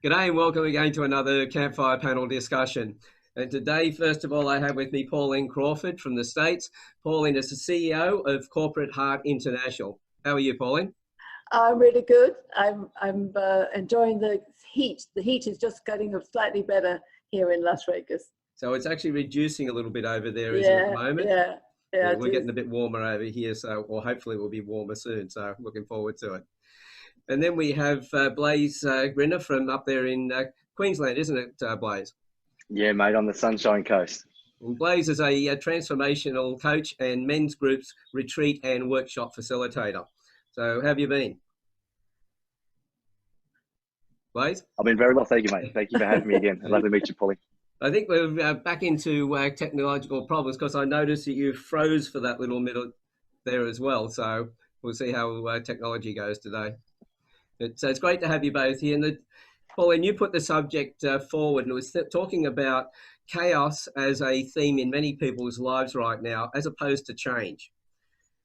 G'day and welcome again to another Campfire Panel Discussion. And today, first of all, I have with me Pauline Crawford from the States. Pauline is the CEO of Corporate Heart International. How are you, Pauline? I'm really good. I'm enjoying the heat. The heat is just getting slightly better here in Las Vegas. So it's actually reducing a little bit over there, isn't it, at the moment? Yeah, we're getting a bit warmer over here, or hopefully we'll be warmer soon. So looking forward to it. And then we have Blaise Grinner from up there in Queensland, isn't it, Blaise? Yeah, mate, on the Sunshine Coast. And Blaise is a transformational coach and men's groups retreat and workshop facilitator. So how have you been? Blaise? I've been very well, thank you, mate. Thank you for having me again. I'd love to meet you, Pauline. I think we're back into technological problems because I noticed that you froze for that little minute there as well. So we'll see how technology goes today. So it's great to have you both here. And Pauline, you put the subject forward, and it was talking about chaos as a theme in many people's lives right now, as opposed to change,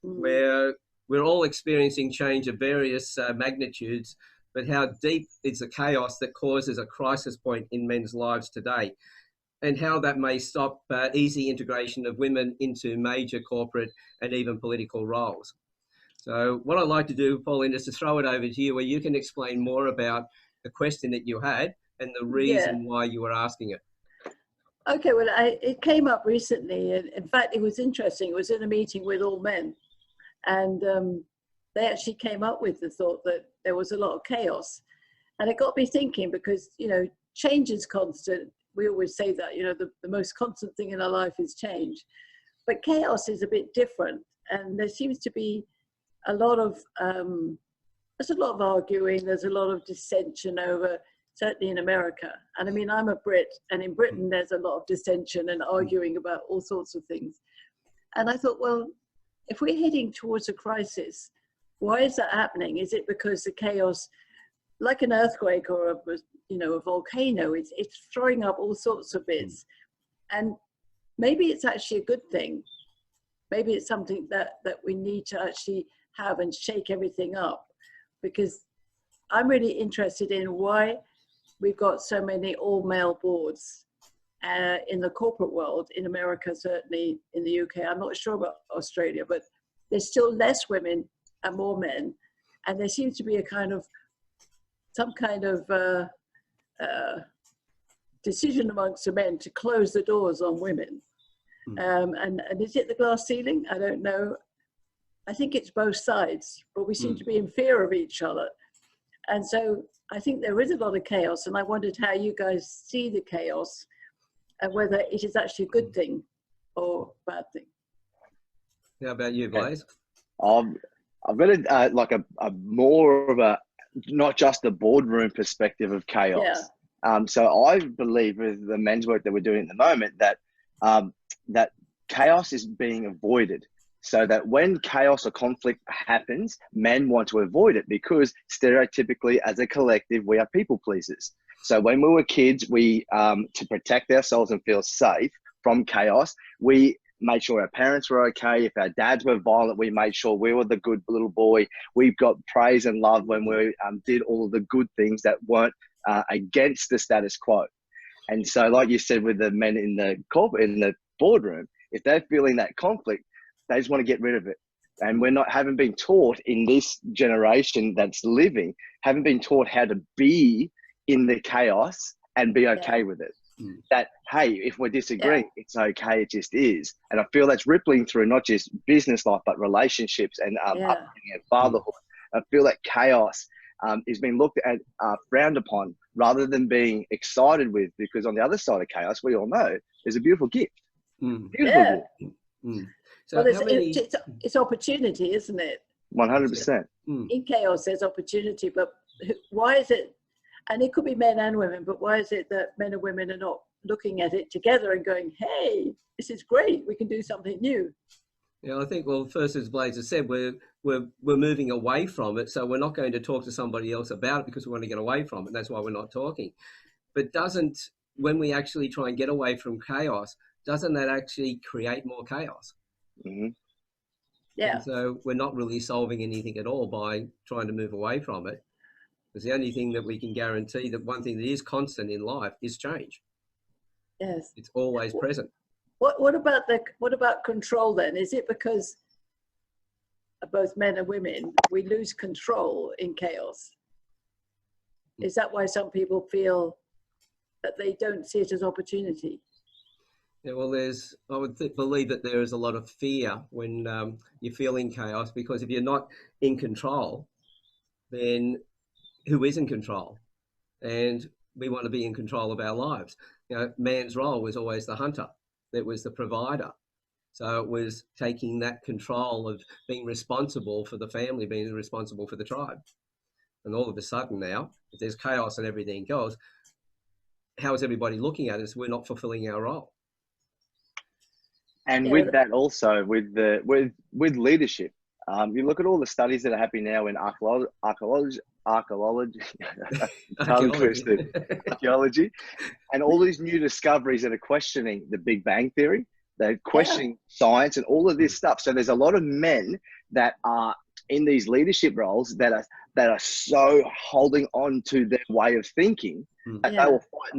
where we're all experiencing change of various magnitudes, but how deep is the chaos that causes a crisis point in men's lives today, and how that may stop easy integration of women into major corporate and even political roles. So what I'd like to do, Pauline, is to throw it over to you where you can explain more about the question that you had and the reason why you were asking it. Okay, well, it came up recently. And in fact, it was interesting. It was in a meeting with all men. And they actually came up with the thought that there was a lot of chaos. And it got me thinking because, you know, change is constant. We always say that, you know, the most constant thing in our life is change. But chaos is a bit different. And there seems to be a lot of there's a lot of arguing, there's a lot of dissension over, certainly in America. And I mean, I'm a Brit, and in Britain there's a lot of dissension and arguing about all sorts of things. And I thought, well, if we're heading towards a crisis, why is that happening? Is it because the chaos, like an earthquake or a volcano, it's throwing up all sorts of bits? And maybe it's actually a good thing. Maybe it's something that we need to actually have and shake everything up, because I'm really interested in why we've got so many all-male boards in the corporate world, in America, certainly in the UK. I'm not sure about Australia, but there's still less women and more men. And there seems to be some kind of decision amongst the men to close the doors on women. And is it the glass ceiling? I don't know. I think it's both sides, but we seem to be in fear of each other. And so I think there is a lot of chaos, and I wondered how you guys see the chaos and whether it is actually a good thing or a bad thing. How about you, Blaise? I've got a more of a, not just a boardroom perspective of chaos. So I believe with the men's work that we're doing at the moment that that chaos is being avoided. So that when chaos or conflict happens, men want to avoid it because stereotypically as a collective, we are people pleasers. So when we were kids, we, to protect ourselves and feel safe from chaos, we made sure our parents were okay. If our dads were violent, we made sure we were the good little boy. We got praise and love when we did all of the good things that weren't against the status quo. And so like you said, with the men in the boardroom, if they're feeling that conflict, they just want to get rid of it. And haven't been taught in this generation that's living, haven't been taught how to be in the chaos and be okay with it. That, hey, if we're disagreeing, it's okay, it just is. And I feel that's rippling through not just business life, but relationships and upbringing and fatherhood. I feel that chaos is being looked at, frowned upon, rather than being excited with, because on the other side of chaos, we all know, there's a beautiful gift. Beautiful gift. So well, it's opportunity, isn't it? 100%. In chaos, there's opportunity, but why is it, and it could be men and women, but why is it that men and women are not looking at it together and going, hey, this is great, we can do something new? Yeah, I think, well, first, as Blaise has said, we're moving away from it, so we're not going to talk to somebody else about it because we want to get away from it, and that's why we're not talking. But when we actually try and get away from chaos, doesn't that actually create more chaos? Yeah. And so we're not really solving anything at all by trying to move away from it. Because the only thing that we can guarantee, that one thing that is constant in life, is change. Yes. It's always present. What about control then? Is it because both men and women, we lose control in chaos? Is that why some people feel that they don't see it as opportunity? Yeah, well, I would believe that there is a lot of fear when you're feeling chaos, because if you're not in control, then who is in control? And we want to be in control of our lives. You know, man's role was always the hunter. It was the provider. So it was taking that control of being responsible for the family, being responsible for the tribe. And all of a sudden now, if there's chaos and everything goes, how is everybody looking at us? We're not fulfilling our role. And with that also, with leadership, you look at all the studies that are happening now in archaeology, tongue twisted, archaeology, and all these new discoveries that are questioning the Big Bang Theory, they're questioning science and all of this stuff. So there's a lot of men that are in these leadership roles that are so holding on to their way of thinking that they will fight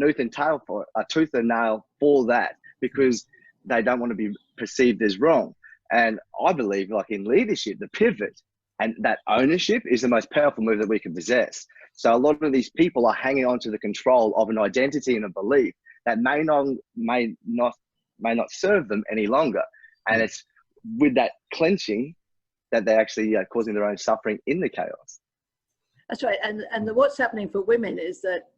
tooth and nail for that, because they don't want to be perceived as wrong. And I believe, like in leadership, the pivot and that ownership is the most powerful move that we can possess. So a lot of these people are hanging on to the control of an identity and a belief that may not serve them any longer. And it's with that clenching that they're actually causing their own suffering in the chaos. That's right. And what's happening for women is that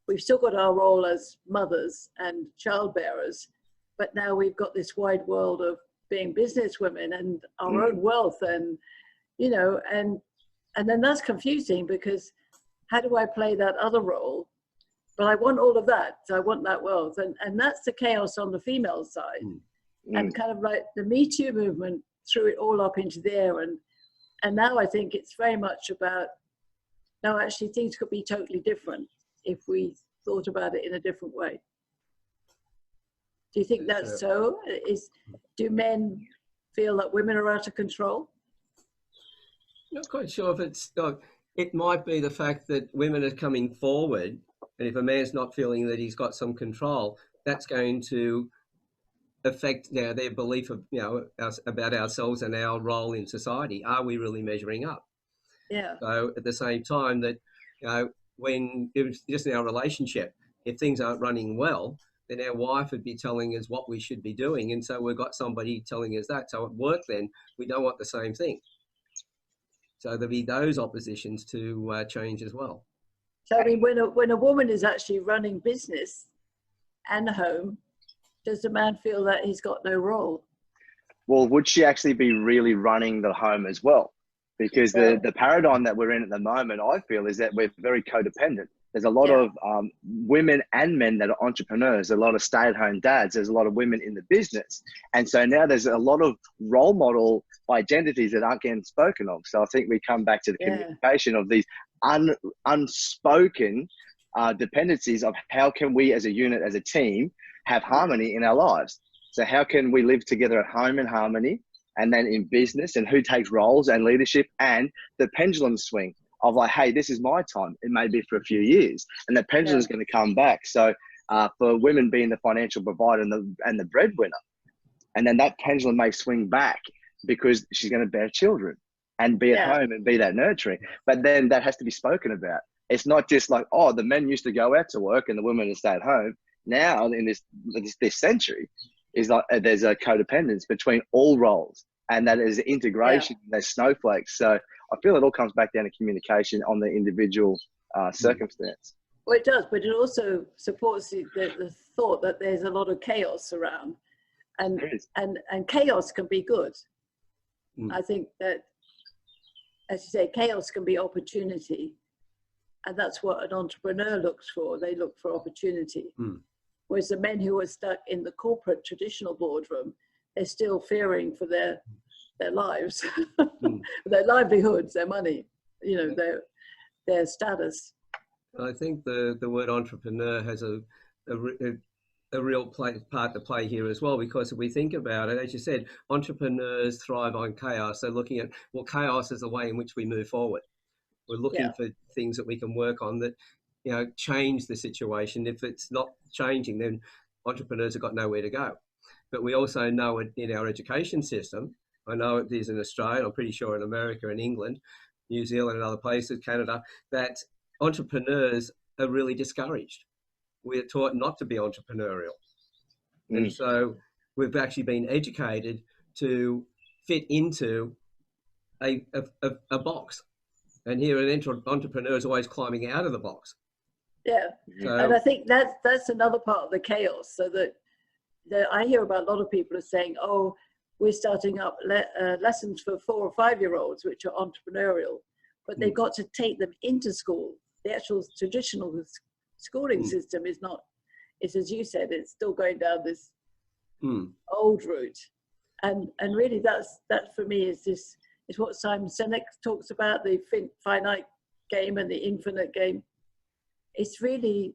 we've still got our role as mothers and childbearers, but now we've got this wide world of being business women and our own wealth, and you know, and then that's confusing, because how do I play that other role? But I want all of that, so I want that wealth, and that's the chaos on the female side. And kind of like the Me Too movement threw it all up into there, and now I think it's very much about, no, actually things could be totally different if we thought about it in a different way. Do you think that's so? Do men feel that women are out of control? Not quite sure if it's, it might be the fact that women are coming forward, and if a man's not feeling that he's got some control, that's going to affect their belief of, about ourselves and our role in society. Are we really measuring up? Yeah. So at the same time that, when it was just in our relationship, if things aren't running well, then our wife would be telling us what we should be doing. And so we've got somebody telling us that. So at work then, we don't want the same thing. So there'll be those oppositions to change as well. So I mean, when a woman is actually running business and home, does the man feel that he's got no role? Well, would she actually be really running the home as well? Because the paradigm that we're in at the moment, I feel, is that we're very codependent. There's a lot of women and men that are entrepreneurs, a lot of stay-at-home dads, there's a lot of women in the business. And so now there's a lot of role model identities that aren't getting spoken of. So I think we come back to the communication of these unspoken dependencies of how can we as a unit, as a team, have harmony in our lives. So how can we live together at home in harmony, and then in business, and who takes roles and leadership, and the pendulum swing of like, hey, this is my time. It may be for a few years, and the pendulum is going to come back. So for women being the financial provider and the breadwinner, and then that pendulum may swing back because she's going to bear children and be at home and be that nurturing. But then that has to be spoken about. It's not just like, oh, the men used to go out to work and the women would stay at home. Now in this century, is like there's a codependence between all roles, and that is integration. There's snowflakes. So I feel it all comes back down to communication on the individual circumstance. Well, it does, but it also supports the thought that there's a lot of chaos around, and chaos can be good. I think that, as you say, chaos can be opportunity, and that's what an entrepreneur looks for. They look for opportunity. Whereas the men who are stuck in the corporate traditional boardroom, they're still fearing for their lives, their livelihoods, their money, their status. I think the word entrepreneur has a real part to play here as well, because if we think about it, as you said, entrepreneurs thrive on chaos. They're looking at, well, chaos is the way in which we move forward. We're looking for things that we can work on that, you know, change the situation. If it's not changing, then entrepreneurs have got nowhere to go. But we also know it in our education system. I know it is in Australia, I'm pretty sure in America and England, New Zealand and other places, Canada, that entrepreneurs are really discouraged. We're taught not to be entrepreneurial. And so we've actually been educated to fit into a box. And here an entrepreneur is always climbing out of the box. Yeah, so, and I think that's another part of the chaos. So that I hear about a lot of people are saying, oh, we're starting up lessons for 4 or 5 year olds, which are entrepreneurial, but they've got to take them into school. The actual traditional schooling system is not, it's as you said, it's still going down this old route. And really that for me is what Simon Sinek talks about, the finite game and the infinite game. It's really,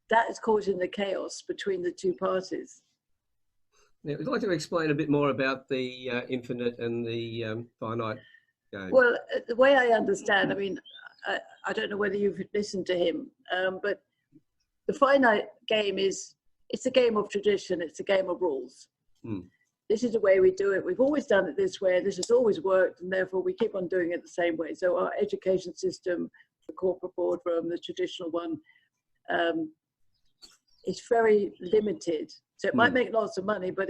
that is causing the chaos between the two parties. Yeah, would you like to explain a bit more about the infinite and the finite game? Well, the way I understand, I mean, I don't know whether you've listened to him, but the finite game it's a game of tradition, it's a game of rules. This is the way we do it. We've always done it this way. This has always worked, and therefore we keep on doing it the same way. So our education system, the corporate boardroom, the traditional one, it's very limited. So it might make lots of money, but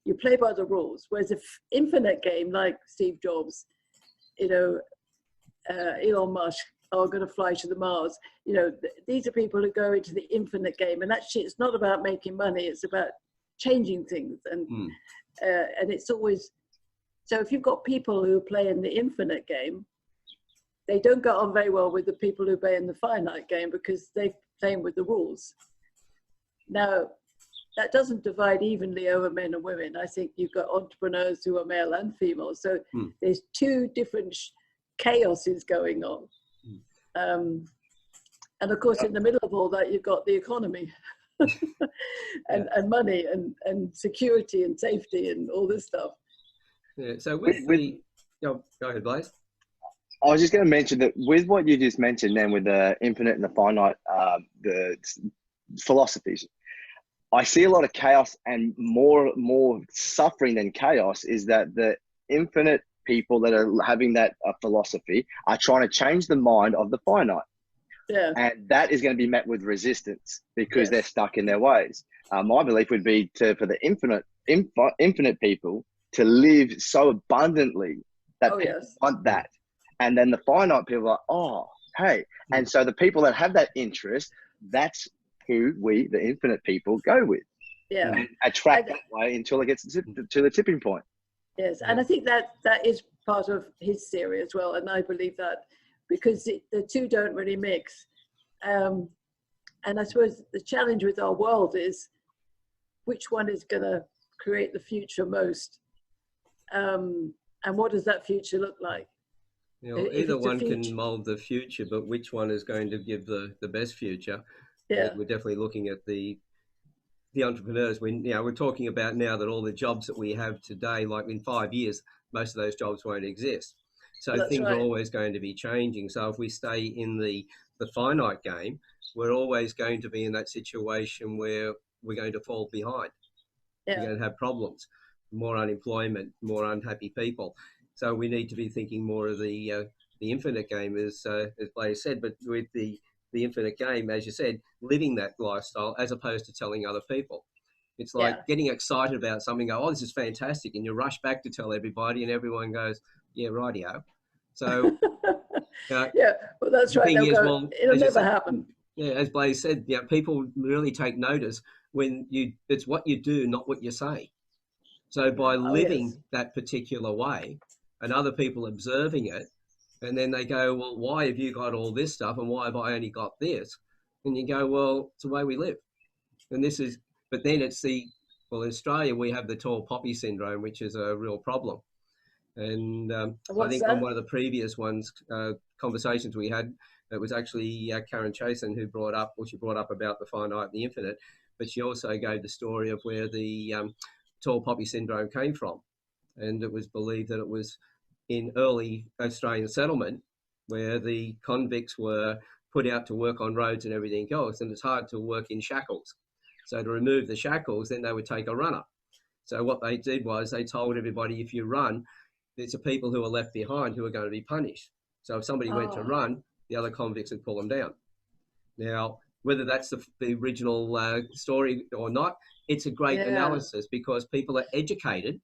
you play by the rules. Whereas an infinite game, like Steve Jobs, you know, Elon Musk are going to fly to the Mars. You know, these are people who go into the infinite game, and actually, it's not about making money. It's about changing things, and it's always. So if you've got people who play in the infinite game, they don't get on very well with the people who play in the finite game because they're playing with the rules. Now, that doesn't divide evenly over men and women. I think you've got entrepreneurs who are male and female. So there's two different chaoses going on. And of course, in the middle of all that, you've got the economy and money and security and safety and all this stuff. Yeah. So go ahead, Blaise. I was just going to mention that with what you just mentioned then with the infinite and the finite, the philosophies, I see a lot of chaos, and more suffering than chaos is that the infinite people that are having that philosophy are trying to change the mind of the finite. Yeah. And that is going to be met with resistance because they're stuck in their ways. My belief would be for the infinite people to live so abundantly that people want that. And then the finite people are, oh, hey. And so the people that have that interest, that's who we, the infinite people, go with. Yeah. And attract that way until it gets to the tipping point. Yes. And I think that is part of his theory as well. And I believe that because the two don't really mix. And I suppose the challenge with our world is which one is going to create the future most? And what does that future look like? You know, either one can mold the future, but which one is going to give the best future? Yeah, we're definitely looking at the entrepreneurs. We're talking about now that all the jobs that we have today, like in 5 years, most of those jobs won't exist. So things are always going to be changing. So if we stay in the finite game, we're always going to be in that situation where we're going to fall behind. Yeah. We're going to have problems, more unemployment, more unhappy people. So we need to be thinking more of the infinite game, as Blaise said, but with the infinite game, as you said, living that lifestyle as opposed to telling other people. It's like getting excited about something, go, oh, this is fantastic, and you rush back to tell everybody, and everyone goes, yeah, rightio. So, yeah, well, that's right. It'll never happen. Yeah, as Blaise said, people really take notice when it's what you do, not what you say. So by living that particular way, and other people observing it, and then they go, well, why have you got all this stuff and why have I only got this? And you go, well, it's the way we live. And but then it's in Australia, we have the tall poppy syndrome, which is a real problem. And I think on one of the previous conversations we had, it was actually Karen Chasen who brought up about the finite and the infinite, but she also gave the story of where the tall poppy syndrome came from. And it was believed that it was in early Australian settlement where the convicts were put out to work on roads and everything else, and it's hard to work in shackles. So to remove the shackles, then they would take a runner. So what they did was they told everybody, if you run, there's the people who are left behind who are going to be punished. So if somebody went to run, the other convicts would pull them down. Now, whether that's the original story or not, it's a great analysis, because people are educated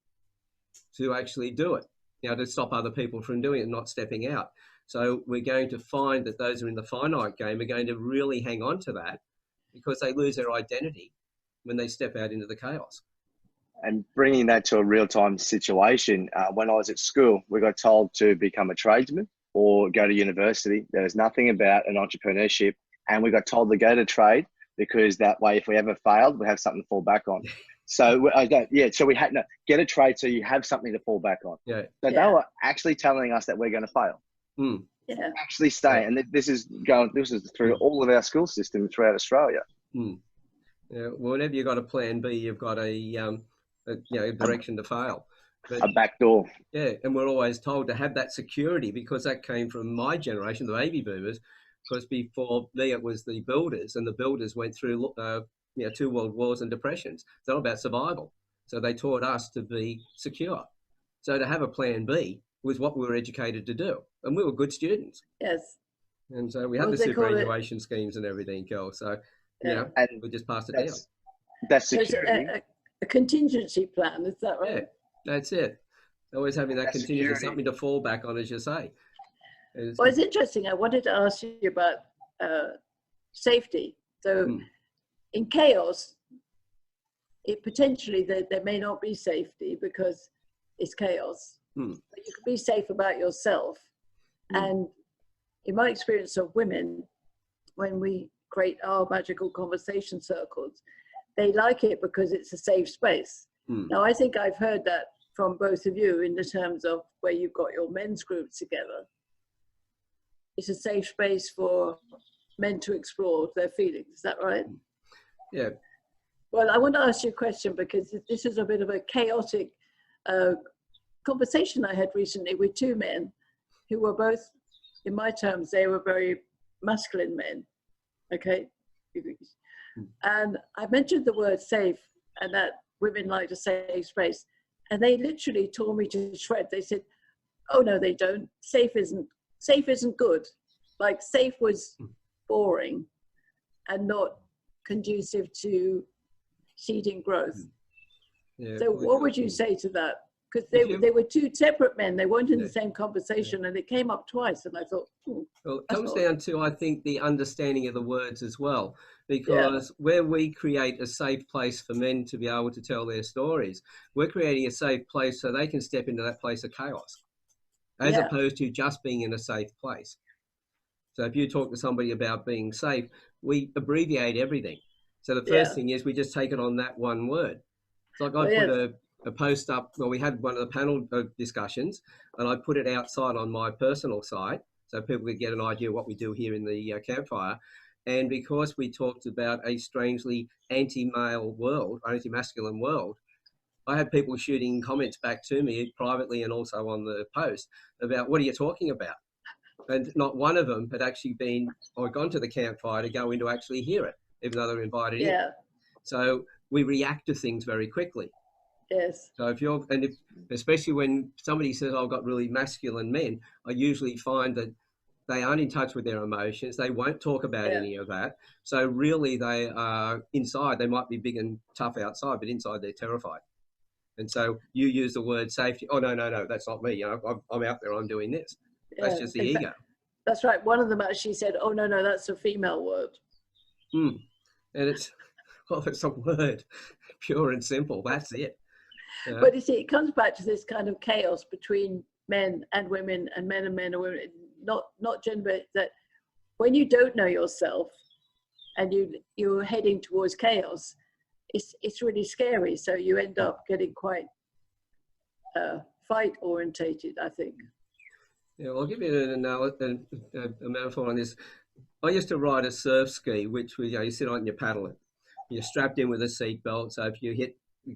to actually do it, to stop other people from doing it and not stepping out. So we're going to find that those who are in the finite game are going to really hang on to that, because they lose their identity when they step out into the chaos. And bringing that to a real-time situation, when I was at school, we got told to become a tradesman or go to university. There was nothing about an entrepreneurship, and we got told to go to trade, because that way, if we ever failed, we have something to fall back on. So we had get a trade so you have something to fall back on. So they were actually telling us that we're going to fail. Actually stay, and this is through all of our school system throughout Australia. Whenever you've got a plan B, you've got a direction to fail. But, a back door. Yeah, and we're always told to have that security, because that came from my generation, the baby boomers, because before me it was the builders, and the builders went through 2 world wars and depressions. It's all about survival. So they taught us to be secure. So to have a plan B was what we were educated to do. And we were good students. Yes. And so we had the superannuation schemes and everything else. So, and we just passed it down. That's security. So a contingency plan, is that right? Yeah, that's it. Always having that contingency, something to fall back on, as you say. Well, it's interesting. I wanted to ask you about safety. So in chaos, potentially there may not be safety because it's chaos. But you can be safe about yourself. And in my experience of women, when we create our magical conversation circles, they like it because it's a safe space. Now, I think I've heard that from both of you in the terms of where you've got your men's groups together. It's a safe space for men to explore their feelings. Is that right? Yeah. Well, I want to ask you a question, because this is a bit of a chaotic conversation I had recently with 2 men who were both, in my terms, they were very masculine men. Okay. And I mentioned the word safe, and that women like a safe space. And they literally tore me to shreds. They said, oh, no, they don't. Safe isn't good. Like, safe was boring and not conducive to seeding growth. So what would you say to that? Because they were 2 separate men. They weren't in the same conversation, and it came up twice. And I thought, well, it comes down to, I think, the understanding of the words as well. Because where we create a safe place for men to be able to tell their stories, we're creating a safe place so they can step into that place of chaos, as opposed to just being in a safe place. So if you talk to somebody about being safe, we abbreviate everything. So the first thing is we just take it on that one word. It's like I put a post up, well, we had one of the panel discussions, and I put it outside on my personal site so people could get an idea of what we do here in the Campfire. And because we talked about a strangely anti-male world, anti-masculine world, I had people shooting comments back to me privately and also on the post about, what are you talking about? And not one of them had actually been or gone to the Campfire to go in to actually hear it, even though they're invited in. So we react to things very quickly. Yes. So especially when somebody says, I've got really masculine men, I usually find that they aren't in touch with their emotions. They won't talk about any of that. So really they are inside. They might be big and tough outside, but inside they're terrified. And so you use the word safety. Oh, no, that's not me. I'm out there, I'm doing this. That's just the ego. That's right. One of them actually said, oh, no, that's a female word. And it's a word, pure and simple. That's it. But you see, it comes back to this kind of chaos between men and women and men and women, not gender, that when you don't know yourself and you're heading towards chaos, it's really scary. So you end up getting quite fight orientated, I think. Yeah, well, I'll give you a metaphor on this. I used to ride a surf ski, which you sit on and you paddle it. You're strapped in with a seat belt, so if you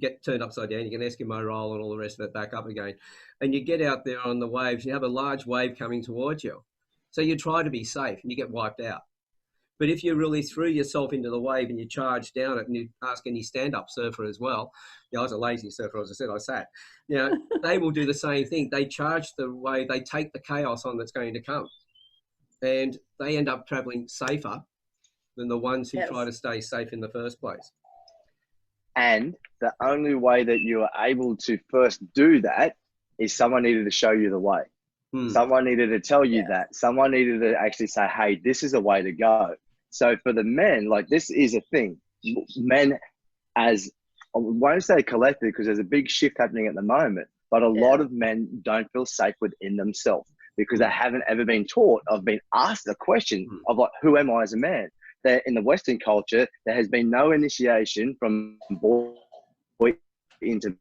get turned upside down, you can Eskimo roll and all the rest of it back up again. And you get out there on the waves, you have a large wave coming towards you. So you try to be safe and you get wiped out. But if you really threw yourself into the wave and you charge down it, and you ask any stand-up surfer as well, you know, I was a lazy surfer, as I said, I sat, you know, they will do the same thing. They charge the wave, they take the chaos on that's going to come. And they end up traveling safer than the ones who try to stay safe in the first place. And the only way that you are able to first do that is someone needed to show you the way. Someone needed to tell you that. Someone needed to actually say, hey, this is a way to go. So for the men, like, this is a thing. Men, as I won't say collective, because there's a big shift happening at the moment, but a lot of men don't feel safe within themselves because they haven't ever been taught of being asked a question of, like, who am I as a man? That in the Western culture, there has been no initiation from boy into.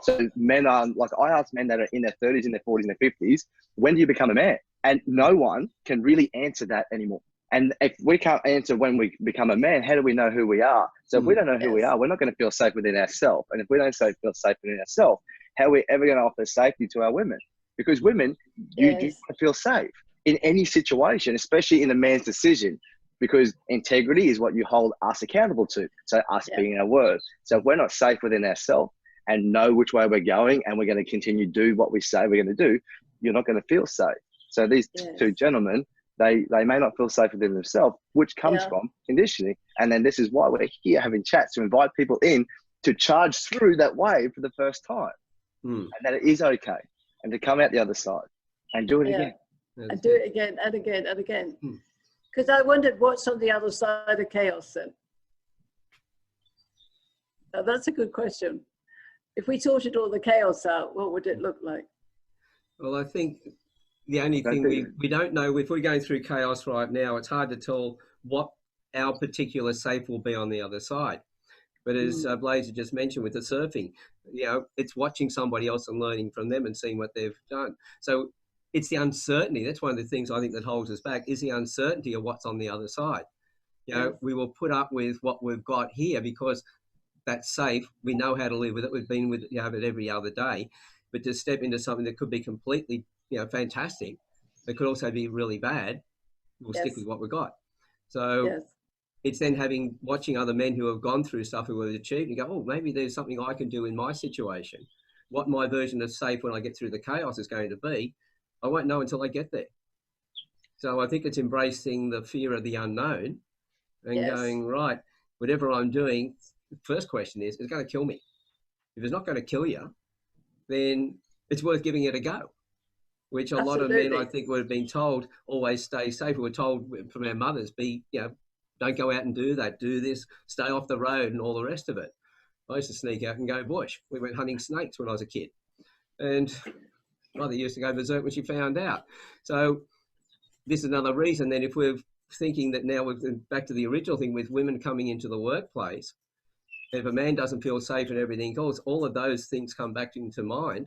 So men are, like, I ask men that are in their 30s, in their 40s, and their 50s, when do you become a man? And no one can really answer that anymore. And if we can't answer when we become a man, how do we know who we are? So if we don't know who we are, we're not going to feel safe within ourselves. And if we don't feel safe within ourselves, how are we ever going to offer safety to our women? Because women, you do want to feel safe in any situation, especially in a man's decision, because integrity is what you hold us accountable to. So us being our word. So if we're not safe within ourselves and know which way we're going, and we're going to continue to do what we say we're going to do, you're not going to feel safe. So these two gentlemen, they may not feel safe within themselves, which comes from conditioning. And then this is why we're here having chats to invite people in to charge through that wave for the first time. And that it is okay. And to come out the other side and do it again. And do it again and again and again. Because I wondered what's on the other side of chaos then. Now, that's a good question. If we sorted all the chaos out, what would it look like? Well, I think the only thing we don't know, if we're going through chaos right now, it's hard to tell what our particular safe will be on the other side. But as Blaise just mentioned with the surfing, you know, it's watching somebody else and learning from them and seeing what they've done. So it's the uncertainty. That's one of the things I think that holds us back, is the uncertainty of what's on the other side. You know, we will put up with what we've got here because that's safe. We know how to live with it. We've been with it, it every other day. But to step into something that could be completely, fantastic, but could also be really bad, we'll stick with what we've got. So it's then watching other men who have gone through stuff, who have achieved, and go, oh, maybe there's something I can do in my situation. What my version of safe when I get through the chaos is going to be, I won't know until I get there. So I think it's embracing the fear of the unknown and going, right, whatever I'm doing, the first question is it going to kill me? If it's not going to kill you, then it's worth giving it a go, which a lot of men, I think, would have been told, always stay safe. We were told from our mothers, don't go out and do that, do this, stay off the road and all the rest of it. I used to sneak out and go bush. We went hunting snakes when I was a kid. And mother used to go berserk when she found out. So this is another reason then, if we're thinking that now we're back to the original thing with women coming into the workplace, if a man doesn't feel safe and everything else, all of those things come back into mind.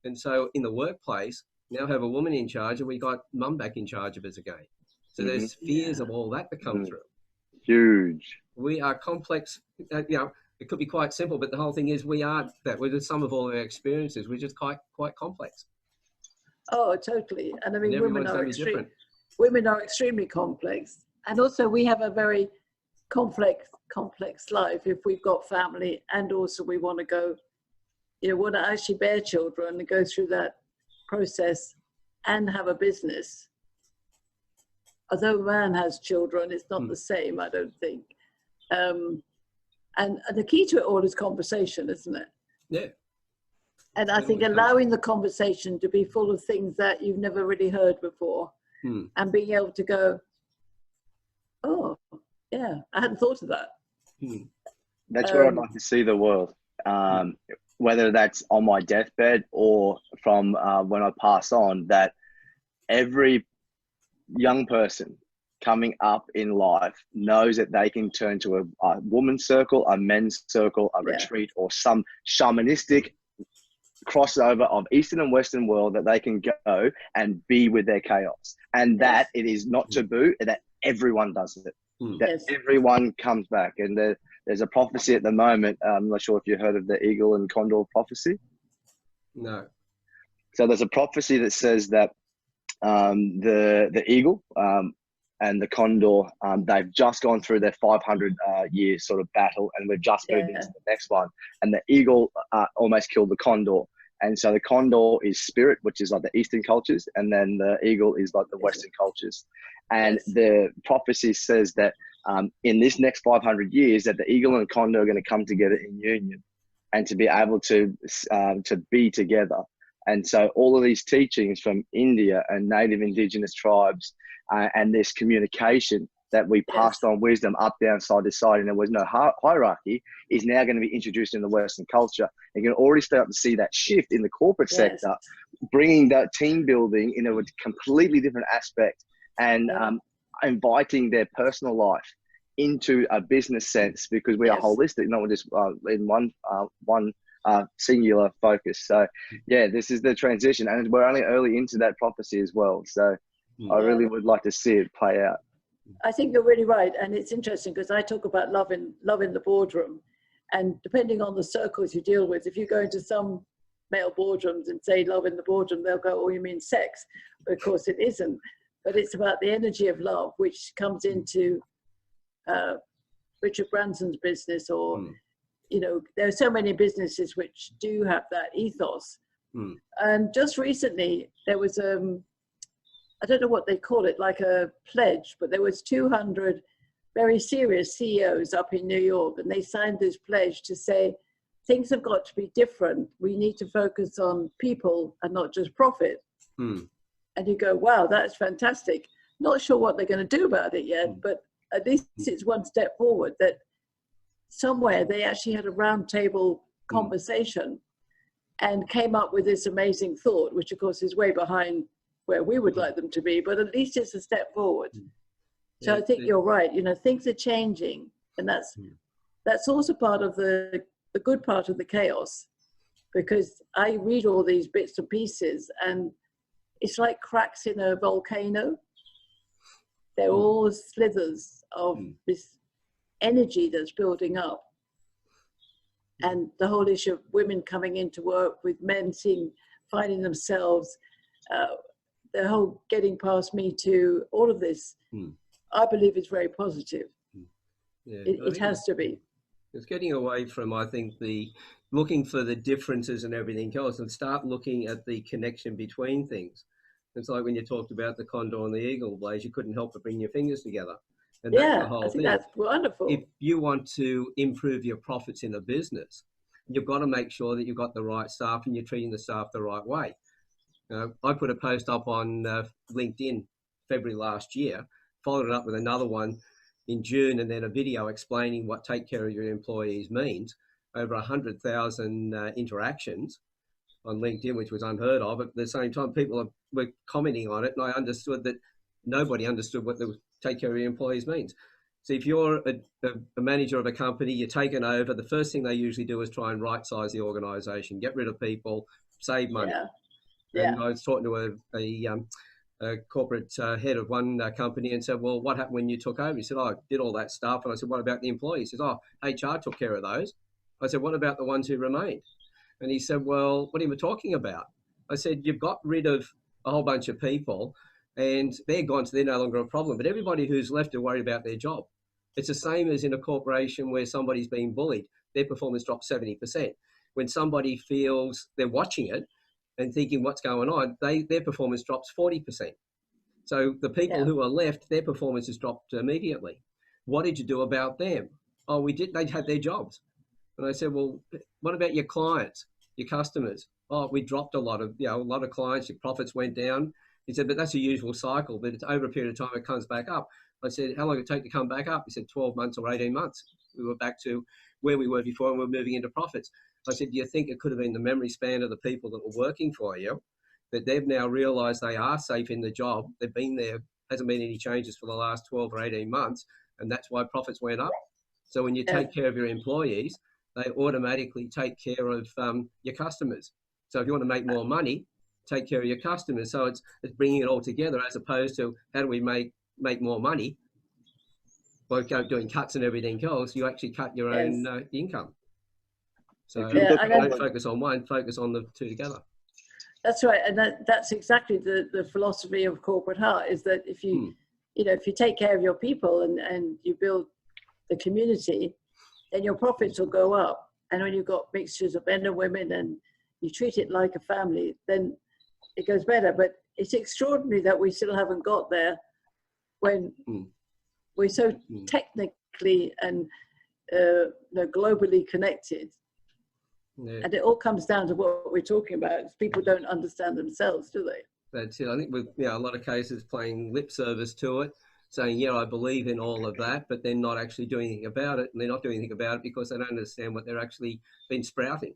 And so in the workplace, now have a woman in charge, and we got mum back in charge of us again. So there's fears of all that come through. Huge. We are complex. It could be quite simple, but the whole thing is we aren't that. We're just some of all our experiences. We're just quite complex. Oh, totally. And I mean, women are extremely complex. And also we have a very complex life if we've got family, and also we want to go, want to actually bear children and go through that process and have a business. Although a man has children, it's not the same, I don't think. And the key to it all is conversation, isn't it? Yeah. And I think allowing the conversation to be full of things that you've never really heard before, and being able to go, oh, yeah, I hadn't thought of that. That's where I'd like to see the world. Whether that's on my deathbed or from when I pass on, that every young person coming up in life knows that they can turn to a woman's circle, a men's circle, a retreat, or some shamanistic crossover of Eastern and Western world that they can go and be with their chaos. And that it is not taboo, that everyone does it. That everyone comes back. And there's a prophecy at the moment. I'm not sure if you heard of the eagle and condor prophecy. No. So there's a prophecy that says that the eagle and the condor, they've just gone through their 500-year sort of battle, and we've just moved into the next one. And the eagle almost killed the condor. And so the condor is spirit, which is like the Eastern cultures, and then the eagle is like the Western cultures. And the prophecy says that in this next 500 years, that the eagle and the condor are going to come together in union, and to be able to be together. And so all of these teachings from India and native indigenous tribes and this communication that we passed on wisdom up, down, side to side, and there was no hierarchy, is now going to be introduced in the Western culture. And you can already start to see that shift in the corporate sector, bringing that team building in a completely different aspect, and inviting their personal life into a business sense, because we are holistic, not just in one singular focus. So yeah, this is the transition, and we're only early into that prophecy as well. So I really would like to see it play out. I think you're really right, and it's interesting because I talk about love in the boardroom, and depending on the circles you deal with, if you go into some male boardrooms and say love in the boardroom, they'll go, "Oh, you mean sex?" But of course, it isn't. But it's about the energy of love, which comes into Richard Branson's business, or you know, there are so many businesses which do have that ethos. And just recently, there was I don't know what they call it, like a pledge, but there was 200 very serious CEOs up in New York, and they signed this pledge to say things have got to be different. We need to focus on people and not just profit. And you go, wow, that's fantastic. Not sure what they're going to do about it yet, but at least it's one step forward, that somewhere they actually had a round table conversation and came up with this amazing thought, which of course is way behind where we would like them to be, but at least it's a step forward. So I think you're right. You know, things are changing, and that's also part of the good part of the chaos, because I read all these bits and pieces, and it's like cracks in a volcano. They're all slithers of this energy that's building up. And the whole issue of women coming into work with men finding themselves, the whole getting past Me Too, all of this, I believe is very positive. It has to be. It's getting away from, I think, the looking for the differences and everything else, and start looking at the connection between things. It's like when you talked about the condor and the eagle, Blaise, you couldn't help but bring your fingers together. And that's the whole thing. That's wonderful. If you want to improve your profits in a business, you've got to make sure that you've got the right staff and you're treating the staff the right way. I put a post up on LinkedIn February last year, followed it up with another one in June, and then a video explaining what take care of your employees means. Over 100,000 interactions on LinkedIn, which was unheard of. But at the same time, people were commenting on it, and I understood that nobody understood what the take care of your employees means. So if you're a manager of a company, you're taken over, the first thing they usually do is try and right-size the organisation, get rid of people, save money. And I was talking to a corporate head of one company and said, well, what happened when you took over? He said, oh, I did all that stuff. And I said, what about the employees? He said, oh, HR took care of those. I said, what about the ones who remained? And he said, well, what are you talking about? I said, you've got rid of a whole bunch of people and they're gone, so they're no longer a problem. But everybody who's left are worried about their job. It's the same as in a corporation where somebody's being bullied. Their performance drops 70%. When somebody feels they're watching it and thinking what's going on, their performance drops 40%. So the people who are left, their performance has dropped immediately. What did you do about them? Oh, we did. They had their jobs. And I said, well, what about your clients, your customers? Oh, we dropped a lot of clients. Your profits went down. He said, but that's a usual cycle. But it's over a period of time, it comes back up. I said, how long did it take to come back up? He said, 12 months or 18 months. We were back to where we were before and we're moving into profits. I said, do you think it could have been the memory span of the people that were working for you, that they've now realised they are safe in the job? They've been there, hasn't been any changes for the last 12 or 18 months, and that's why profits went up. So when you take care of your employees, they automatically take care of your customers. So if you want to make more money, take care of your customers. So it's bringing it all together, as opposed to how do we make more money by doing cuts and everything else. You actually cut your own income. So don't focus on one, focus on the two together. That's right, and that's exactly the philosophy of corporate heart, is that if you, you know, if you take care of your people and you build the community, then your profits will go up. And when you've got mixtures of men and women and you treat it like a family, then it goes better. But it's extraordinary that we still haven't got there when we're so technically and globally connected. Yeah. And it all comes down to what we're talking about. People don't understand themselves, do they? That's it. I think with a lot of cases playing lip service to it, saying, yeah, I believe in all of that, but then not actually doing anything about it. And they're not doing anything about it because they don't understand what they're actually been sprouting.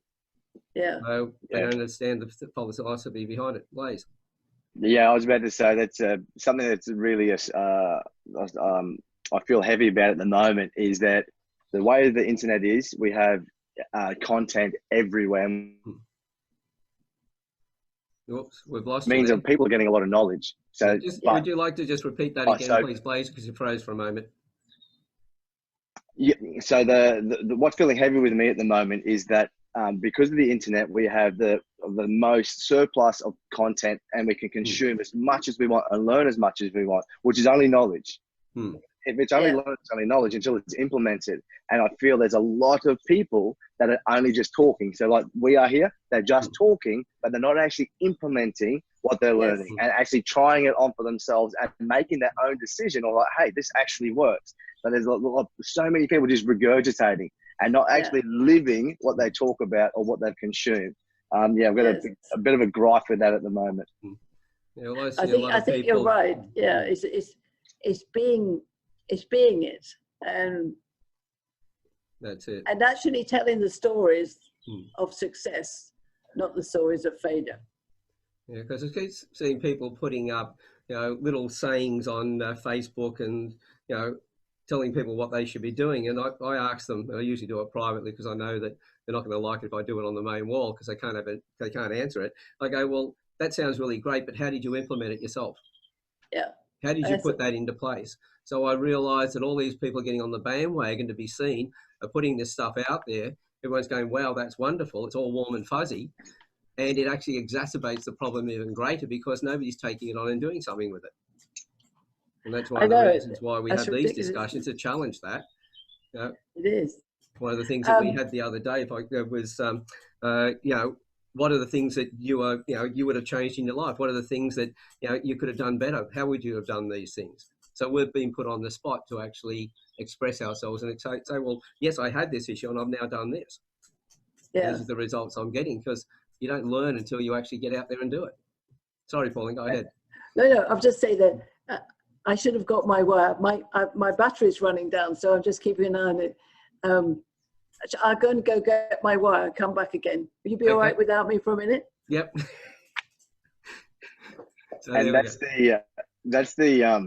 Yeah. So they don't understand the philosophy behind it. Blaise. Yeah, I was about to say that's something that's really I feel heavy about at the moment, is that the way the internet is, we have content everywhere. Oops, we've lost means that people are getting a lot of knowledge. So, would you like to just repeat that again, please, Blaise, because you froze for a moment? Yeah. So the what's feeling heavy with me at the moment is that because of the internet, we have the most surplus of content, and we can consume as much as we want and learn as much as we want, which is only knowledge. If it's only learned, it's only knowledge until it's implemented. And I feel there's a lot of people that are only just talking. So like we are here, they're just talking, but they're not actually implementing what they're learning and actually trying it on for themselves and making their own decision, or like, hey, this actually works. But there's so many people just regurgitating and not actually living what they talk about or what they've consumed. I've got a bit of a gripe with that at the moment. Yeah, well, I think you're right. Yeah, it's being it, and that's it. And actually telling the stories of success, not the stories of failure. Yeah, because I keep seeing people putting up, little sayings on Facebook and, telling people what they should be doing. And I ask them, and I usually do it privately because I know that they're not going to like it if I do it on the main wall because they can't answer it. I go, well, that sounds really great, but how did you implement it yourself? Yeah. How did you put that into place? So I realized that all these people are getting on the bandwagon to be seen, are putting this stuff out there. Everyone's going, wow, that's wonderful. It's all warm and fuzzy. And it actually exacerbates the problem even greater because nobody's taking it on and doing something with it. And that's one of the reasons why we have these discussions to challenge that. It is. One of the things that we had the other day was, what are the things that you would have changed in your life? What are the things that you could have done better? How would you have done these things? So we've been put on the spot to actually express ourselves and say, well, yes, I had this issue and I've now done this. Yeah. These are the results I'm getting, because you don't learn until you actually get out there and do it. Sorry, Pauline, go ahead. No, I'll just say that I should have got my wire. My battery's running down, so I'm just keeping an eye on it. I'm going to go get my wire, come back again. Will you be all right without me for a minute? Yep. So and that's the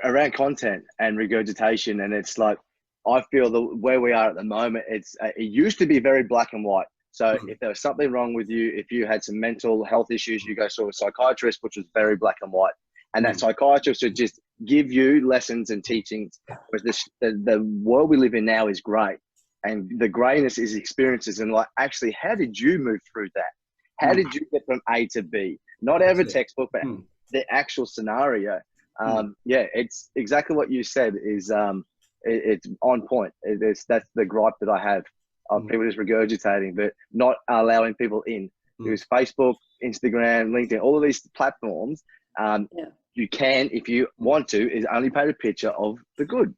around content and regurgitation. And it's like, I feel where we are at the moment, it used to be very black and white. So if there was something wrong with you, if you had some mental health issues, you go to a psychiatrist, which was very black and white. And that psychiatrist would just give you lessons and teachings. Whereas the world we live in now is grey. And the greyness is experiences. And like, actually, how did you move through that? How did you get from A to B? Not ever textbook, but the actual scenario. It's exactly what you said is it's on point. That's the gripe that I have of people just regurgitating, but not allowing people in. Use Facebook, Instagram, LinkedIn, all of these platforms. You can, if you want to, is only paint a picture of the good.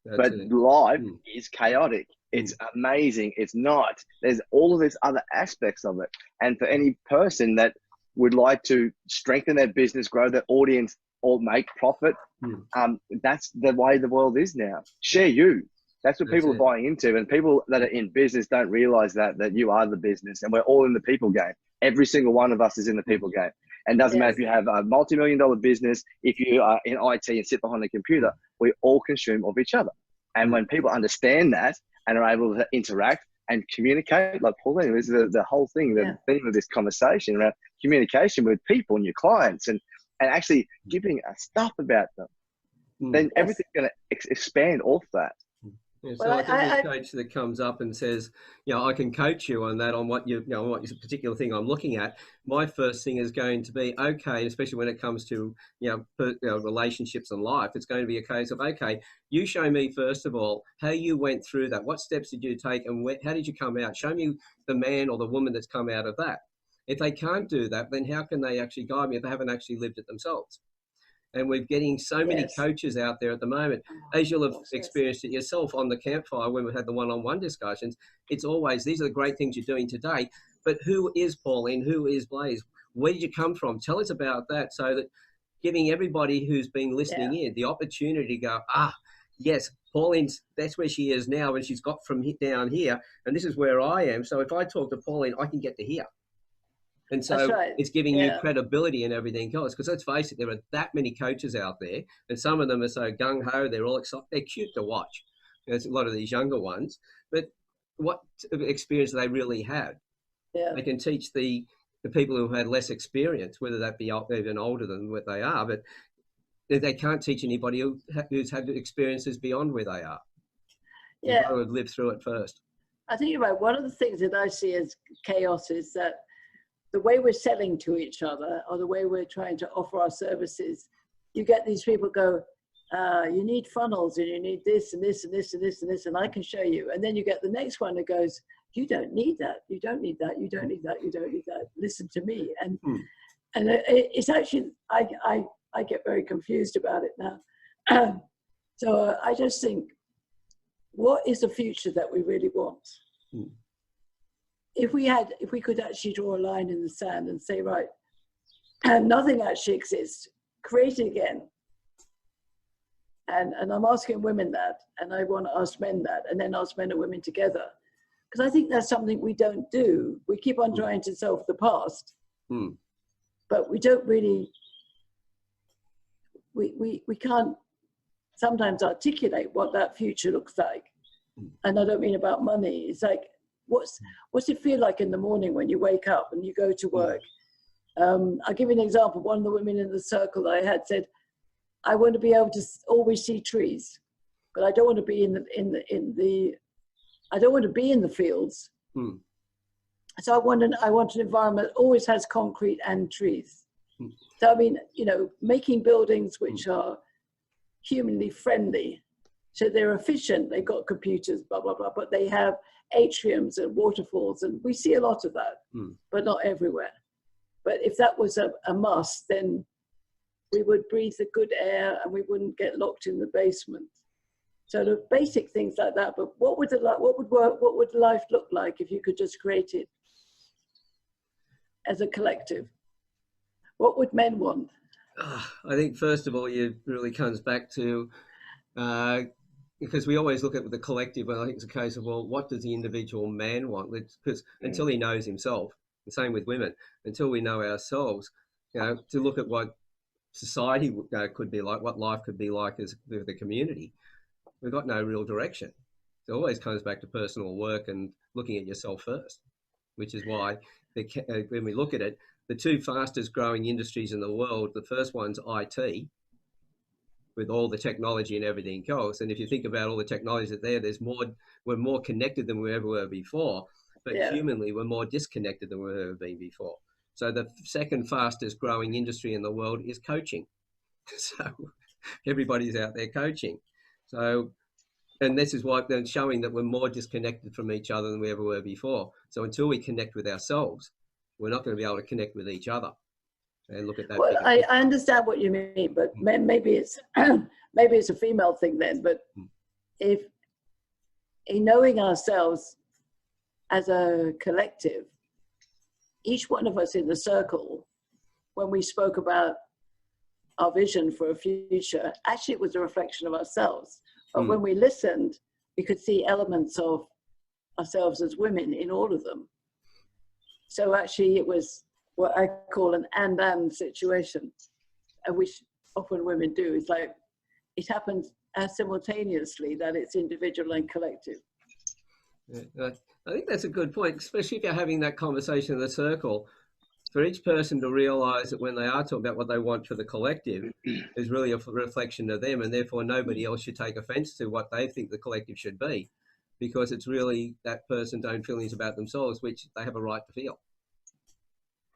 But life is chaotic. It's amazing. It's not. There's all of these other aspects of it. And for any person that would like to strengthen their business, grow their audience, or make profit, that's the way the world is now. Share you. That's what people are buying into. And people that are in business don't realize that you are the business, and we're all in the people game. Every single one of us is in the people game. And it doesn't matter if you have a multi-million-dollar business, if you are in IT and sit behind a computer, we all consume of each other. And when people understand that and are able to interact and communicate, like Pauline, this is the whole thing, the theme of this conversation around communication with people and your clients, and actually giving a stuff about them, then everything's going to expand off that. Yeah, so Well, like every coach that comes up and says, you know, I can coach you on that, on what what is a particular thing I'm looking at. My first thing is going to be, okay, especially when it comes to, relationships and life, it's going to be a case of, okay, you show me, first of all, how you went through that. What steps did you take and how did you come out? Show me the man or the woman that's come out of that. If they can't do that, then how can they actually guide me if they haven't actually lived it themselves? And we're getting so many coaches out there at the moment, as you'll have experienced it yourself on the campfire when we had the one-on-one discussions. It's always, these are the great things you're doing today, but who is Pauline? Who is Blaise? Where did you come from? Tell us about that, so that giving everybody who's been listening in the opportunity to go, yes, Pauline's, that's where she is now, and she's got from down here, and this is where I am. So if I talk to Pauline, I can get to here. And so it's giving you credibility and everything else. Because let's face it, there are that many coaches out there, and some of them are so gung-ho, they're all excited. They're cute to watch. There's a lot of these younger ones. But what experience do they really have? Yeah. They can teach the people who had less experience, whether that be even older than what they are, but they can't teach anybody who's had experiences beyond where they are. Yeah. You've got to live through it first. I think you're right. One of the things that I see as chaos is that the way we're selling to each other, or the way we're trying to offer our services, you get these people go, you need funnels, and you need this and this and this and this and this, and I can show you. And then you get the next one that goes, you don't need that, you don't need that, you don't need that, you don't need that. Listen to me. And it's actually, I get very confused about it now. So I just think, what is the future that we really want? If we could actually draw a line in the sand and say, right, nothing actually exists, create it again. And I'm asking women that, and I want to ask men that, and then ask men and women together. Because I think that's something we don't do. We keep on trying to solve the past, but we don't really, we can't sometimes articulate what that future looks like. And I don't mean about money. It's like, what's it feel like in the morning when you wake up and you go to work? I'll give you an example. One of the women in the circle that I had said, I want to be able to always see trees, but I don't want to be I don't want to be in the fields. So I want an environment that always has concrete and trees. So I mean, making buildings which are humanly friendly, so they're efficient. They've got computers, blah blah blah, but they have atriums and waterfalls, and we see a lot of that, but not everywhere. But if that was a must, then we would breathe the good air and we wouldn't get locked in the basement. So the basic things like that. But what would life look like if you could just create it as a collective? What would men want? I think first of all, it really comes back to because we always look at the collective, and I think it's a case of, well, what does the individual man want? Because until he knows himself, the same with women, until we know ourselves, to look at what society could be like, what life could be like as the community, we've got no real direction. So it always comes back to personal work and looking at yourself first, which is why when we look at it, the two fastest growing industries in the world, the first one's IT, with all the technology and everything else. And if you think about all the technologies that we're more connected than we ever were before, but humanly, we're more disconnected than we've ever been before. So the second fastest growing industry in the world is coaching. So everybody's out there coaching. So, and this is why they're showing that we're more disconnected from each other than we ever were before. So until we connect with ourselves, we're not going to be able to connect with each other. And look at that. Well, I understand what you mean, but maybe it's a female thing then. But if in knowing ourselves as a collective, each one of us in the circle, when we spoke about our vision for a future, actually it was a reflection of ourselves. But when we listened, we could see elements of ourselves as women in all of them. So actually it was what I call an and situation, which often women do. It's like it happens as simultaneously that it's individual and collective. Yeah, I think that's a good point, especially if you're having that conversation in the circle. for each person to realize that when they are talking about what they want for the collective is really a reflection of them, and therefore nobody else should take offense to what they think the collective should be, because it's really that person's own feelings about themselves, which they have a right to feel.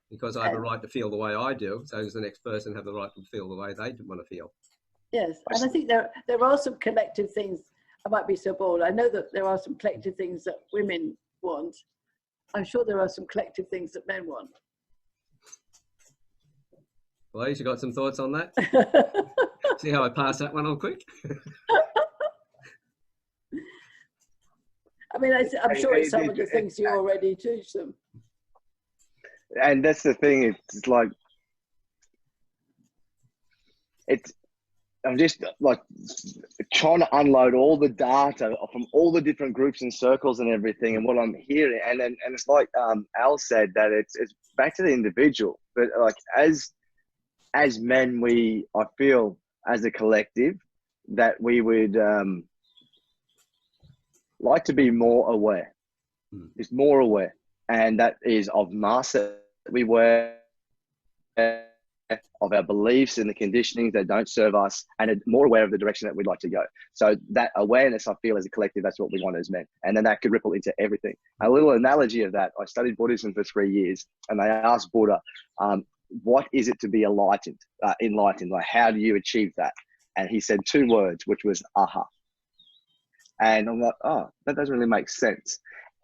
Because I have a right to feel the way I do, so does the next person have the right to feel the way they want to feel. Yes, and I think there are some collective things. I might be so bold. I know that there are some collective things that women want. I'm sure there are some collective things that men want. Blaise, you got some thoughts on that? See how I pass that one on quick? I mean, I'm sure it's some of the things you already teach them. And that's the thing. It's like, I'm just like trying to unload all the data from all the different groups and circles and everything, and what I'm hearing, and it's like Al said, that it's back to the individual. But like as men, I feel as a collective that we would like to be more aware, just more aware, and that is of masks that we wear, of our beliefs and the conditionings that don't serve us, and more aware of the direction that we'd like to go. So that awareness, I feel as a collective, that's what we want as men. And then that could ripple into everything. A little analogy of that, I studied Buddhism for 3 years, and they asked Buddha, what is it to be enlightened? Like, how do you achieve that? And he said 2 words, which was aha. And I'm like, oh, that doesn't really make sense.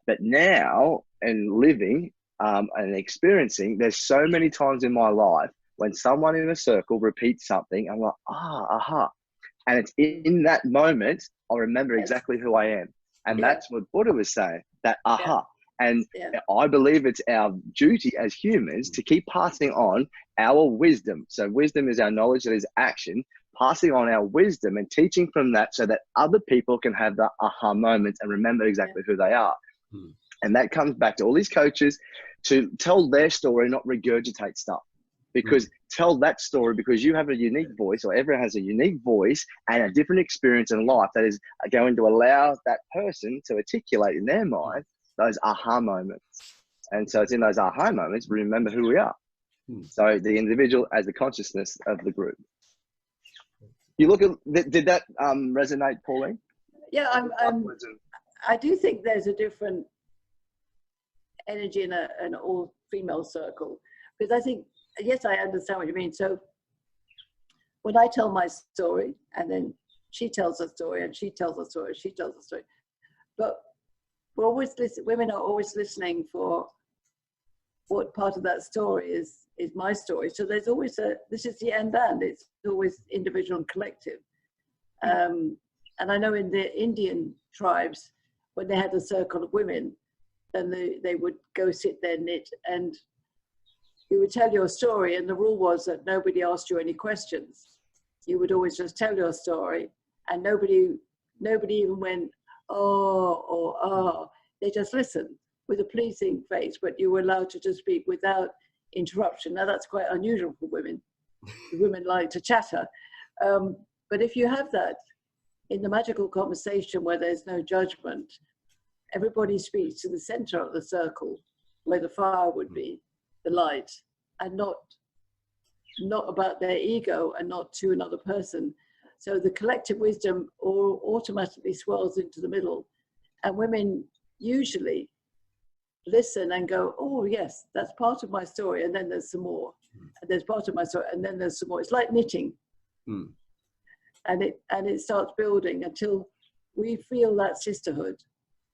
But now, in living and experiencing, there's so many times in my life when someone in a circle repeats something, I'm like, aha. And it's in that moment, I remember exactly who I am. And that's what Buddha was saying, that aha. And I believe it's our duty as humans to keep passing on our wisdom. So wisdom is our knowledge that is action, passing on our wisdom and teaching from that so that other people can have the aha moments and remember exactly who they are. And that comes back to all these coaches to tell their story, not regurgitate stuff. Because tell that story, because you have a unique voice, or everyone has a unique voice and a different experience in life that is going to allow that person to articulate in their mind those aha moments. And so it's in those aha moments we remember who we are. So the individual as the consciousness of the group. You look at, did that resonate, Pauline? Yeah, I do think there's a different energy in an all-female circle, because I think, yes, I understand what you mean. So when I tell my story, and then she tells a story, and she tells a story, she tells a story, but we're always women are always listening for what part of that story is my story. So there's always this is the and it's always individual and collective. And I know in the Indian tribes, when they had a circle of women, then they would go sit there, knit, and you would tell your story, and the rule was that nobody asked you any questions. You would always just tell your story, and nobody even went, oh, or oh. They just listened with a pleasing face, but you were allowed to just speak without interruption. Now that's quite unusual for women. Women like to chatter. But if you have that in the magical conversation where there's no judgment, everybody speaks to the center of the circle where the fire would be, the light, and not about their ego and not to another person. So the collective wisdom automatically swells into the middle, and women usually listen and go, oh yes, that's part of my story, and then there's some more, and there's part of my story, and then there's some more. It's like knitting. And it starts building until we feel that sisterhood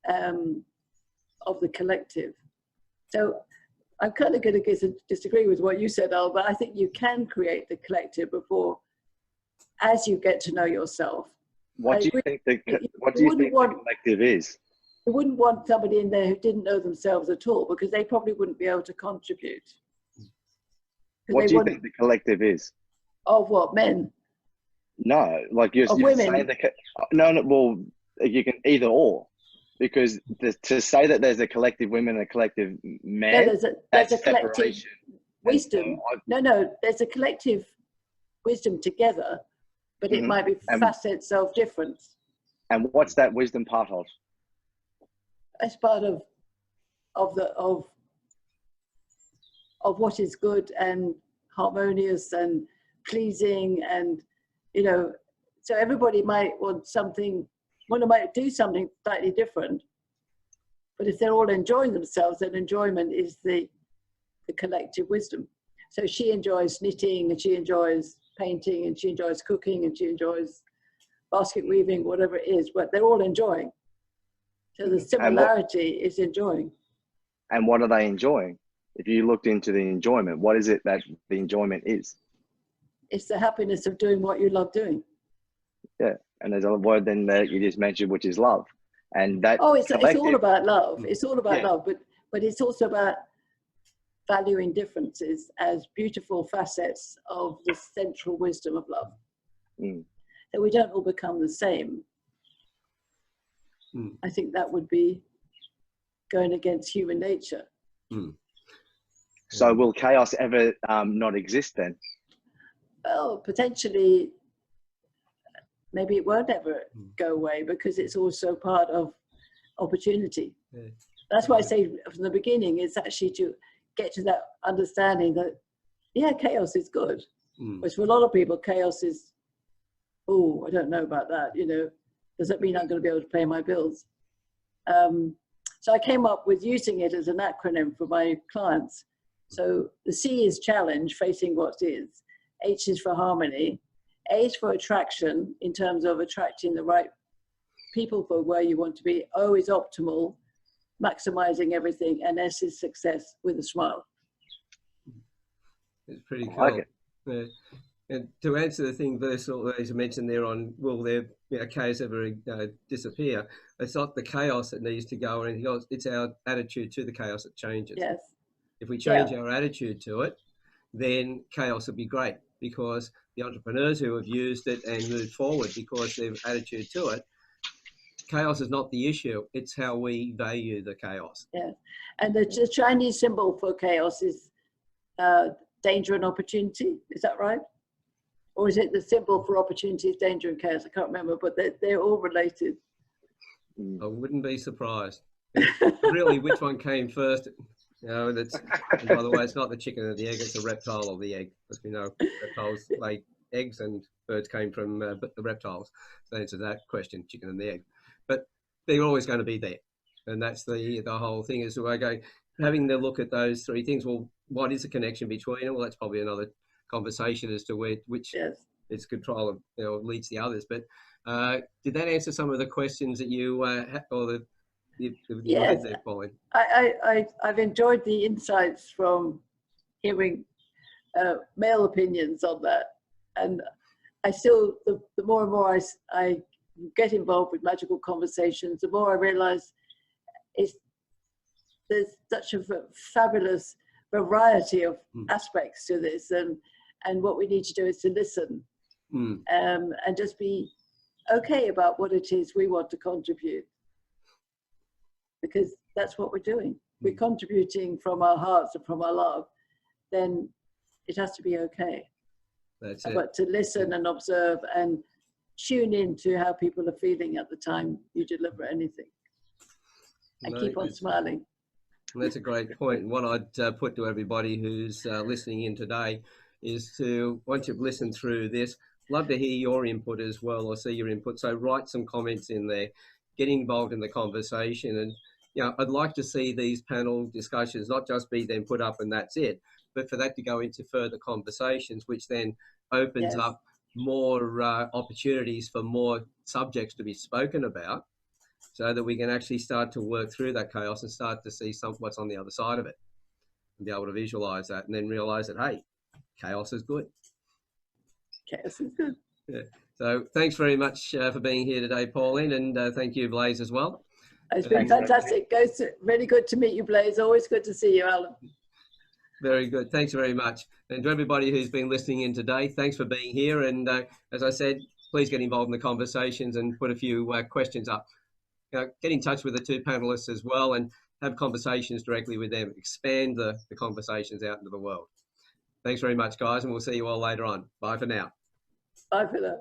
of the collective. So I'm kind of going to disagree with what you said, Al, but I think you can create the collective before, as you get to know yourself. What do you think the collective is? You wouldn't want somebody in there who didn't know themselves at all, because they probably wouldn't be able to contribute. What do you think the collective is? Of what, men? No, like you're saying well, you can either or, because to say that there's a collective women and a collective men, no, there's a collective wisdom. No, there's a collective wisdom together, but it might be facets of difference. And what's that wisdom part of? It's part of of what is good and harmonious and pleasing, and so everybody might want something, one might do something slightly different, but if they're all enjoying themselves, then enjoyment is the collective wisdom. So she enjoys knitting, and she enjoys painting, and she enjoys cooking, and she enjoys basket weaving, whatever it is, but they're all enjoying. So the similarity is enjoying. And what are they enjoying? If you looked into the enjoyment, what is it that the enjoyment is? It's the happiness of doing what you love doing. Yeah, and there's a word then that you just mentioned, which is love. And that it's all about love. It's all about love, but it's also about valuing differences as beautiful facets of the central wisdom of love. That we don't all become the same. I think that would be going against human nature. So will chaos ever not exist then? Well, potentially, maybe it won't ever go away, because it's also part of opportunity. That's why I say from the beginning, it's actually to get to that understanding that, chaos is good. But for a lot of people, chaos is, I don't know about that, does that mean I'm going to be able to pay my bills? So I came up with using it as an acronym for my clients. So the C is challenge, facing what is. H is for harmony. A is for attraction, in terms of attracting the right people for where you want to be. O is optimal, maximizing everything. And S is success with a smile. It's pretty cool. I like it. And to answer the thing, as you mentioned there on, will there chaos ever disappear? It's not the chaos that needs to go or anything else. It's our attitude to the chaos that changes. Yes. If we change our attitude to it, then chaos will be great, because the entrepreneurs who have used it and moved forward because their attitude to it, chaos is not the issue. It's how we value the chaos. Yeah. And the Chinese symbol for chaos is danger and opportunity. Is that right? Or is it the symbol for opportunity is danger and chaos? I can't remember, but they're all related. I wouldn't be surprised. Really, which one came first? That's, by the way, it's not the chicken or the egg, it's the reptile or the egg. As we know, reptiles lay eggs and birds came from the reptiles. So answer that question, chicken and the egg. But they're always going to be there. And that's the whole thing, is we're going, having the look at those three things. Well, what is the connection between them? Well, that's probably another conversation as to which its control of, leads the others. But did that answer some of the questions that you had, or you had there, Pauline? I've enjoyed the insights from hearing male opinions on that, and I still, the more and more I get involved with magical conversations, the more I realize there's such a fabulous variety of aspects to this, and what we need to do is to listen and just be okay about what it is we want to contribute, because that's what we're doing. We're contributing from our hearts and from our love. Then it has to be okay. That's it. But to listen and observe and tune in to how people are feeling at the time you deliver anything, and keep on smiling. That's a great point. And what I'd put to everybody who's listening in today is to, once you've listened through this, love to hear your input as well, or see your input. So write some comments in there, get involved in the conversation. And, I'd like to see these panel discussions not just be then put up and that's it, but for that to go into further conversations, which then opens up more opportunities for more subjects to be spoken about, so that we can actually start to work through that chaos and start to see what's on the other side of it, and be able to visualize that, and then realize that, hey, chaos is good. Chaos is good. Yeah. So thanks very much for being here today, Pauline, and thank you, Blaise, as well. It's been fantastic. Really good to meet you, Blaise. Always good to see you, Alan. Very good. Thanks very much. And to everybody who's been listening in today, thanks for being here. And as I said, please get involved in the conversations and put a few questions up. Get in touch with the two panelists as well and have conversations directly with them. Expand the conversations out into the world. Thanks very much, guys, and we'll see you all later on. Bye for now. Bye for now.